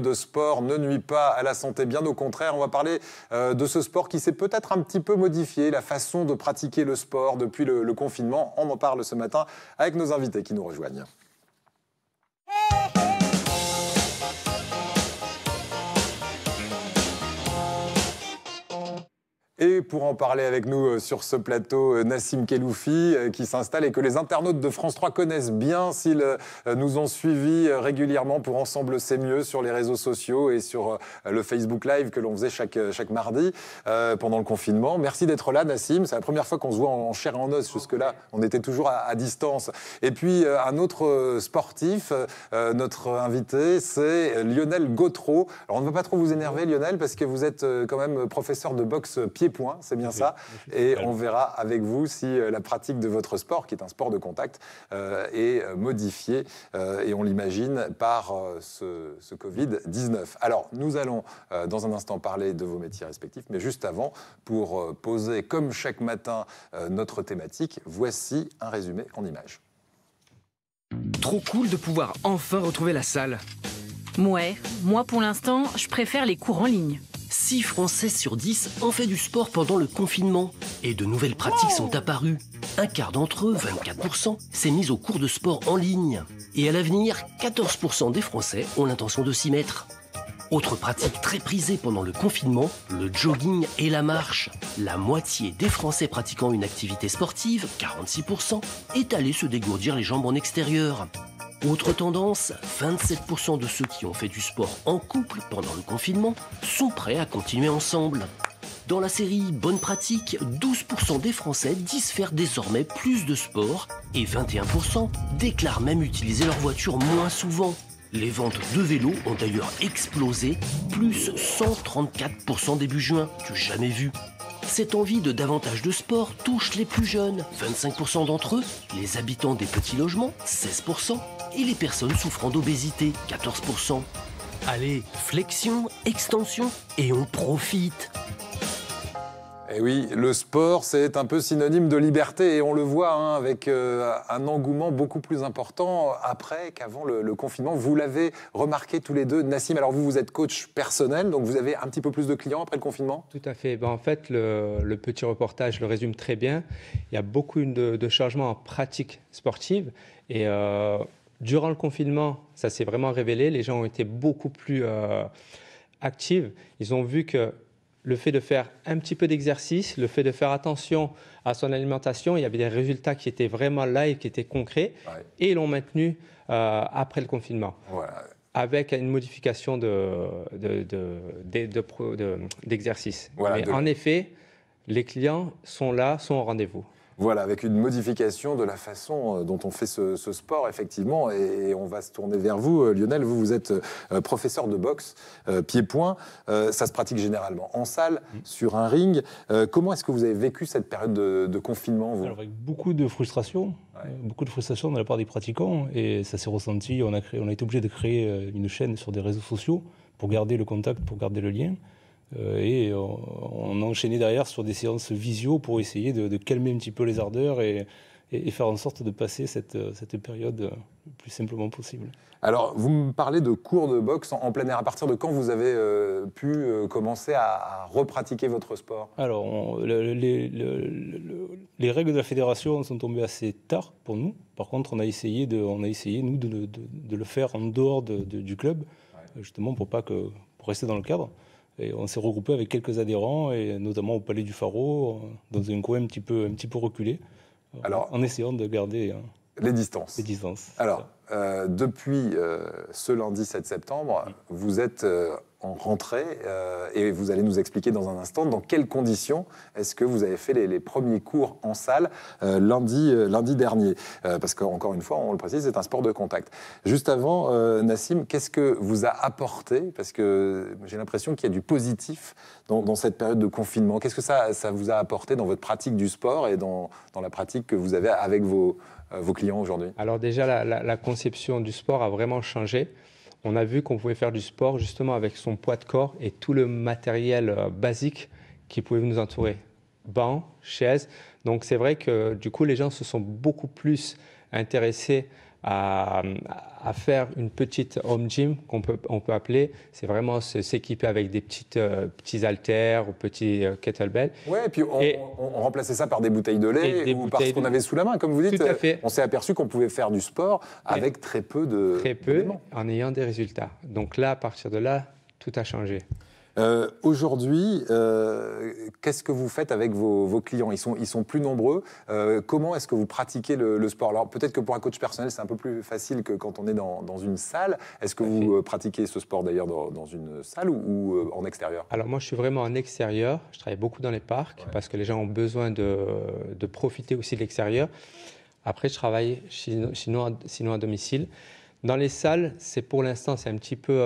De sport ne nuit pas à la santé, bien au contraire. On va parler de ce sport qui s'est peut-être un petit peu modifié, la façon de pratiquer le sport depuis le confinement. On en parle ce matin avec nos invités qui nous rejoignent. Et pour en parler avec nous sur ce plateau, Nassim Kheloufi qui s'installe et que les internautes de France 3 connaissent bien s'ils nous ont suivis régulièrement pour Ensemble c'est mieux sur les réseaux sociaux et sur le Facebook Live que l'on faisait chaque mardi pendant le confinement. Merci d'être là, Nassim. C'est la première fois qu'on se voit en chair et en os. Jusque-là, on était toujours à distance. Et puis, un autre sportif, notre invité, c'est Lionel Gautreau. Alors, on ne va pas trop vous énerver, Lionel, parce que vous êtes quand même professeur de boxe pied-point, c'est bien ça. Et on verra avec vous si la pratique de votre sport, qui est un sport de contact, est modifiée, et on l'imagine, par ce Covid-19. Alors, nous allons dans un instant parler de vos métiers respectifs, mais juste avant, pour poser, comme chaque matin, notre thématique, voici un résumé en images. Trop cool de pouvoir enfin retrouver la salle. Ouais, moi pour l'instant, je préfère les cours en ligne. 6 Français sur 10 ont fait du sport pendant le confinement. Et de nouvelles pratiques sont apparues. Un quart d'entre eux, 24%, s'est mis au cours de sport en ligne. Et à l'avenir, 14% des Français ont l'intention de s'y mettre. Autre pratique très prisée pendant le confinement, le jogging et la marche. La moitié des Français pratiquant une activité sportive, 46%, est allé se dégourdir les jambes en extérieur. Autre tendance, 27% de ceux qui ont fait du sport en couple pendant le confinement sont prêts à continuer ensemble. Dans la série Bonne pratique, 12% des Français disent faire désormais plus de sport et 21% déclarent même utiliser leur voiture moins souvent. Les ventes de vélos ont d'ailleurs explosé, plus 134% début juin, du jamais vu. Cette envie de davantage de sport touche les plus jeunes, 25% d'entre eux, les habitants des petits logements, 16%, et les personnes souffrant d'obésité, 14%. Allez, flexion, extension, et on profite. Et oui, le sport, c'est un peu synonyme de liberté, et on le voit avec un engouement beaucoup plus important après qu'avant le confinement. Vous l'avez remarqué tous les deux. Nassim, alors vous êtes coach personnel, donc vous avez un petit peu plus de clients après le confinement? Tout à fait. En fait, le petit reportage le résume très bien. Il y a beaucoup de changements en pratique sportive, et durant le confinement, ça s'est vraiment révélé. Les gens ont été beaucoup plus actifs. Ils ont vu que le fait de faire un petit peu d'exercice, le fait de faire attention à son alimentation, il y avait des résultats qui étaient vraiment là et qui étaient concrets, ouais. Et ils l'ont maintenu après le confinement, voilà. Avec une modification d'exercice. Voilà, mais en effet, les clients sont là, sont au rendez-vous. Voilà, avec une modification de la façon dont on fait ce sport, effectivement. Et on va se tourner vers vous, Lionel. Vous êtes professeur de boxe, pied-point. Ça se pratique généralement en salle, sur un ring. Comment est-ce que vous avez vécu cette période de confinement, vous? Alors, avec beaucoup de frustration, beaucoup de frustration de la part des pratiquants. Et ça s'est ressenti. On a été obligé de créer une chaîne sur des réseaux sociaux pour garder le contact, pour garder le lien. Et on a enchaîné derrière sur des séances visio pour essayer de calmer un petit peu les ardeurs et faire en sorte de passer cette période le plus simplement possible. Alors, vous me parlez de cours de boxe en plein air. À partir de quand vous avez pu commencer à repratiquer votre sport? Alors, les règles de la fédération sont tombées assez tard pour nous. Par contre, on a essayé nous, de le faire en dehors du club, justement pour rester dans le cadre. Et on s'est regroupé avec quelques adhérents, et notamment au Palais du Pharo, dans un coin un petit peu reculé, en essayant de garder les distances. Alors, depuis ce lundi 7 septembre, vous êtes en rentrée, et vous allez nous expliquer dans un instant dans quelles conditions est-ce que vous avez fait les premiers cours en salle lundi dernier. Parce qu'encore une fois, on le précise, c'est un sport de contact. Juste avant, Nassim, qu'est-ce que vous a apporté? Parce que j'ai l'impression qu'il y a du positif dans cette période de confinement. Qu'est-ce que ça vous a apporté dans votre pratique du sport et dans la pratique que vous avez avec vos clients aujourd'hui? Alors déjà, la conception du sport a vraiment changé. On a vu qu'on pouvait faire du sport justement avec son poids de corps et tout le matériel basique qui pouvait nous entourer. Bancs, chaises. Donc c'est vrai que du coup, les gens se sont beaucoup plus intéressés à faire une petite home gym on peut appeler. C'est vraiment s'équiper avec des petits haltères ou petits kettlebells. Ouais, et puis on remplaçait ça par des bouteilles de lait ou par ce qu'on avait sous la main. Comme vous dites, Tout à fait. On s'est aperçu qu'on pouvait faire du sport avec très peu en ayant des résultats. Donc là, à partir de là, tout a changé. Aujourd'hui, qu'est-ce que vous faites avec vos clients ? Ils sont plus nombreux. Comment est-ce que vous pratiquez le sport ? Alors peut-être que pour un coach personnel, c'est un peu plus facile que quand on est dans une salle. Est-ce que vous pratiquez ce sport d'ailleurs dans une salle ou en extérieur ? Alors moi, je suis vraiment en extérieur. Je travaille beaucoup dans les parcs parce que les gens ont besoin de profiter aussi de l'extérieur. Après, je travaille sinon à domicile. Dans les salles, pour l'instant, c'est un petit peu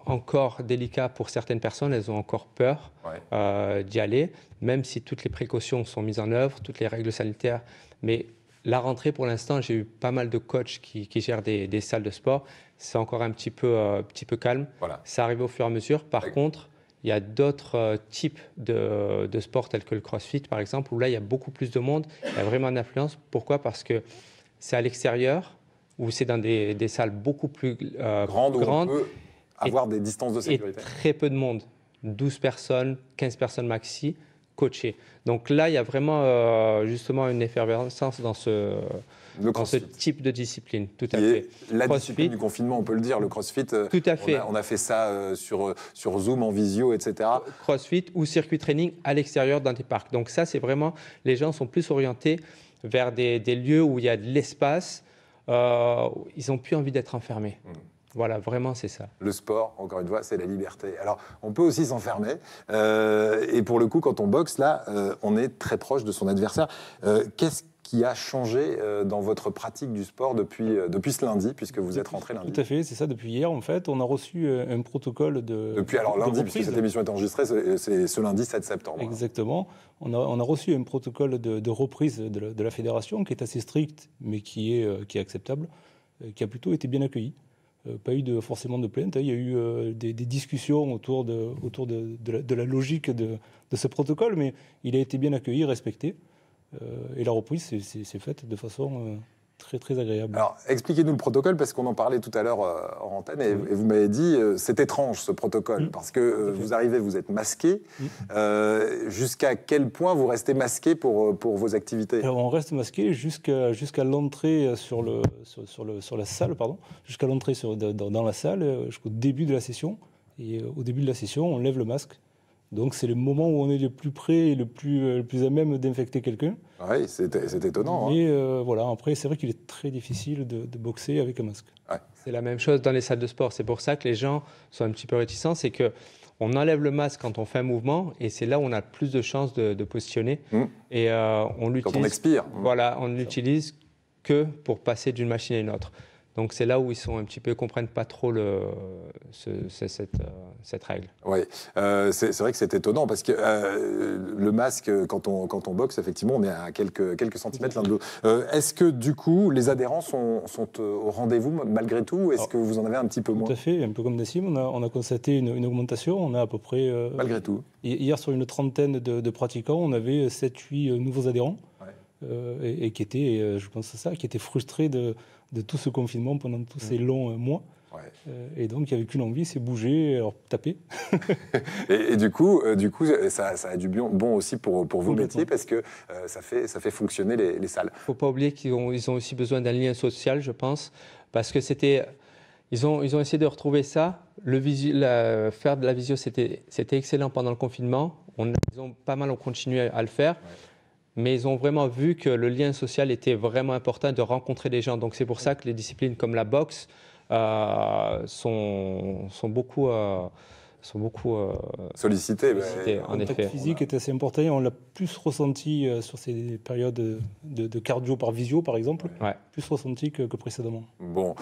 encore délicat pour certaines personnes. Elles ont encore peur d'y aller, même si toutes les précautions sont mises en œuvre, toutes les règles sanitaires. Mais la rentrée, pour l'instant, j'ai eu pas mal de coachs qui gèrent des salles de sport. C'est encore un petit peu calme. Voilà. Ça arrive au fur et à mesure. Par contre, il y a d'autres types de sports tels que le crossfit, par exemple, où là, il y a beaucoup plus de monde. Il y a vraiment une influence. Pourquoi ? Parce que c'est à l'extérieur, où c'est dans des salles beaucoup plus grandes. Où on peut avoir des distances de sécurité. Et très peu de monde, 12 personnes, 15 personnes maxi, coachées. Donc là, il y a vraiment justement une effervescence dans ce type de discipline. Tout à fait. La discipline du confinement, on peut le dire, le crossfit. Tout à fait. On a fait ça sur Zoom, en visio, etc. Crossfit ou circuit training à l'extérieur dans des parcs. Donc ça, c'est vraiment, les gens sont plus orientés vers des lieux où il y a de l'espace. Ils n'ont plus envie d'être enfermés. Voilà, vraiment, c'est ça. Le sport, encore une fois, c'est la liberté. Alors, on peut aussi s'enfermer. Et pour le coup, quand on boxe, là, on est très proche de son adversaire. Qu'est-ce qui a changé dans votre pratique du sport depuis ce lundi, puisque vous êtes rentré lundi ? Tout à fait, c'est ça. Depuis hier, en fait, on a reçu un protocole de Depuis lundi, puisque cette émission est enregistrée, c'est ce lundi 7 septembre. Exactement. On a reçu un protocole de reprise de la fédération qui est assez strict, mais qui est acceptable, qui a plutôt été bien accueilli. Pas eu forcément de plainte. Il y a eu des discussions autour de la logique de ce protocole, mais il a été bien accueilli, respecté. Et la reprise s'est faite de façon très, très agréable. Alors, expliquez-nous le protocole, parce qu'on en parlait tout à l'heure en antenne, et vous m'avez dit, c'est étrange ce protocole, parce que vous arrivez, vous êtes masqué. Jusqu'à quel point vous restez masqué pour vos activités ? Alors, on reste masqué jusqu'à l'entrée sur la salle, jusqu'à l'entrée dans la salle, jusqu'au début de la session. Et au début de la session, on lève le masque. Donc c'est le moment où on est le plus près et le plus à même d'infecter quelqu'un. Oui, c'est étonnant. Mais voilà, après, c'est vrai qu'il est très difficile de boxer avec un masque. Ouais. C'est la même chose dans les salles de sport. C'est pour ça que les gens sont un petit peu réticents. C'est qu'on enlève le masque quand on fait un mouvement et c'est là où on a plus de chances de positionner. Et on l'utilise. Quand on expire. Voilà, on ne l'utilise que pour passer d'une machine à une autre. Donc c'est là où ils comprennent pas trop cette règle. Oui, c'est vrai que c'est étonnant parce que le masque, quand on boxe, effectivement, on est à quelques centimètres l'un de l'autre. Est-ce que du coup, les adhérents sont au rendez-vous malgré tout, ou est-ce que vous en avez un petit peu moins ? Tout à fait, un peu comme Nassim, on a constaté une augmentation. On a à peu près malgré tout. Hier, sur une trentaine de pratiquants, on avait 7-8 nouveaux adhérents. Et qui étaient, je pense à ça, qui étaient frustrés de tout ce confinement pendant tous ces longs mois. Et donc, il n'y avait qu'une envie, c'est bouger, alors taper. et du coup, ça a du bon aussi pour vos métiers, parce que ça fait fonctionner les salles. Il ne faut pas oublier qu'ils ont aussi besoin d'un lien social, je pense, parce que ils ont essayé de retrouver ça. Faire de la visio, c'était excellent pendant le confinement. Ils ont pas mal continué à le faire. Mais ils ont vraiment vu que le lien social était vraiment important, de rencontrer des gens. Donc c'est pour ça que les disciplines comme la boxe sont beaucoup sollicitées. En effet. Le contact physique est assez important. On l'a plus ressenti sur ces périodes de cardio par visio, par exemple, plus ressenti que précédemment. Bon,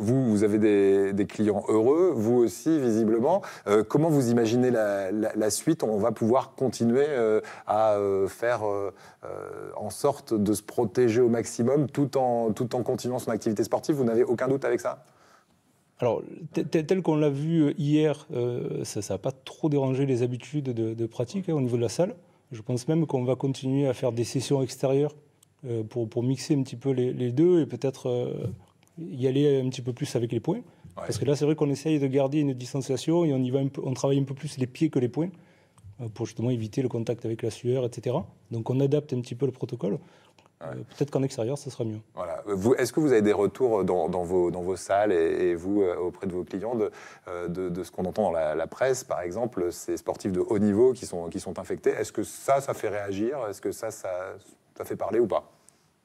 vous avez des clients heureux, vous aussi, visiblement. Comment vous imaginez la suite ? On va pouvoir continuer à faire en sorte de se protéger au maximum tout en continuant son activité sportive. Vous n'avez aucun doute avec ça ? Alors, tel qu'on l'a vu hier, ça n'a pas trop dérangé les habitudes de pratique au niveau de la salle. Je pense même qu'on va continuer à faire des sessions extérieures pour mixer un petit peu les deux et peut-être y aller un petit peu plus avec les poings. Ouais. Parce que là, c'est vrai qu'on essaye de garder une distanciation et on travaille un peu plus les pieds que les poings pour justement éviter le contact avec la sueur, etc. Donc on adapte un petit peu le protocole. Ouais. Peut-être qu'en extérieur, ça sera mieux. Voilà. Est-ce que vous avez des retours dans vos salles et vous, auprès de vos clients, de ce qu'on entend dans la presse, par exemple, ces sportifs de haut niveau qui sont infectés? Est-ce que ça fait réagir? Est-ce que ça fait parler ou pas?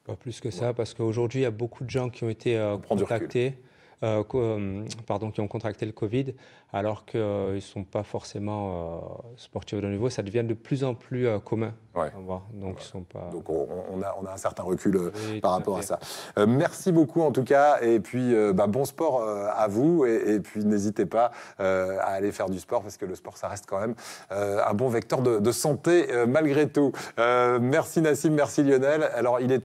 Pas plus que ça, parce qu'aujourd'hui, il y a beaucoup de gens qui ont été contactés. Qui ont contracté le Covid, alors qu'ils ne sont pas forcément sportifs de haut niveau. Ça devient de plus en plus commun. Ouais. Donc, ils sont pas... Donc on a un certain recul par rapport à ça. Merci beaucoup en tout cas, et puis bon sport à vous, et puis n'hésitez pas à aller faire du sport, parce que le sport, ça reste quand même un bon vecteur de santé malgré tout. Merci Nassim, merci Lionel. Alors il est